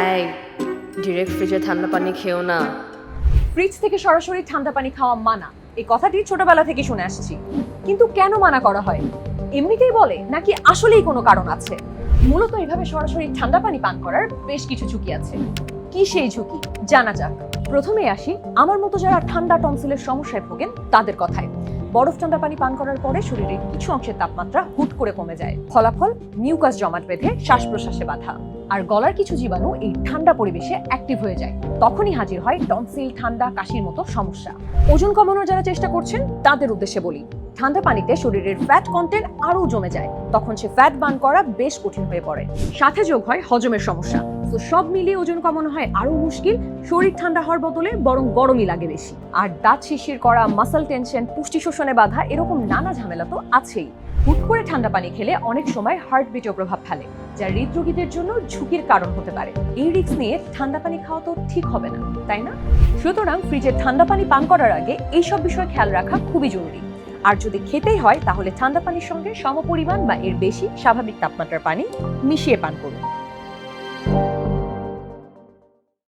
এই ডিরেক্ট ফ্রিজে ঠান্ডা পানি খেও না। ফ্রিজ থেকে সরাসরি ঠান্ডা পানি খাওয়া মানা, এই কথাটি ছোটবেলা থেকে শুনে আসছি। কিন্তু কেন মানা করা হয়? এমনিতেই বলে নাকি আসলেই কোনো কারণ আছে? মূলত এইভাবে সরাসরি ঠান্ডা পানি পান করার বেশ কিছু ঝুঁকি আছে। কি সেই ঝুঁকি জানা যাক। প্রথমে আসি আমার মতো যারা ঠান্ডা টনসিলের সমস্যায় ভোগেন তাদের কথায়। বরফ ঠান্ডা পানি পান করার পরে শরীরের কিছু অংশের তাপমাত্রা হুট করে কমে যায়। ফলাফল মিউকাস জমাট বেঁধে শ্বাস প্রশ্বাসে বাধা। আর গলার কিছু জীবাণু এই ঠান্ডা পরিবেশে অ্যাক্টিভ হয়ে যায়। তখনই হাজির হয় টনসিল, ঠান্ডা, কাশির মতো সমস্যা। ওজন কমানোর যারা চেষ্টা করছেন তাদের উদ্দেশ্যে বলি, ঠান্ডা পানিতে শরীরের ফ্যাট কন্টেন্ট আরো জমে যায়। তখন সে ফ্যাট বার্ন করা বেশ কঠিন হয়ে পড়ে। সাথে যোগ হয় হজমের সমস্যা। তো সব মিলিয়ে ওজন কমানো হয় আরো মুশকিল। শরীর ঠান্ডা হওয়ার বদলে বরং গরমই লাগে বেশি। আর দাঁত শিরশির করা, মাসল টেনশন, পুষ্টি শোষণে বাধা, এরকম নানা ঝামেলা তো আছেই। হুট করে ঠান্ডা পানি খেলে অনেক সময় হার্টবিটেও প্রভাব ফেলে, যা হৃদরোগীদের জন্য ঝুঁকির কারণ হতে পারে। এই রিস্ক নিয়ে ঠান্ডা পানি খাওয়া তো ঠিক হবে না, তাই না? সুতরাং ফ্রিজের ঠান্ডা পানি পান করার আগে এইসব বিষয় খেয়াল রাখা খুবই জরুরি। আর যদি খেতেই হয় তাহলে ঠান্ডা পানির সঙ্গে সমপরিমাণ বা এর বেশি স্বাভাবিক তাপমাত্রার পানি মিশিয়ে পান করুন।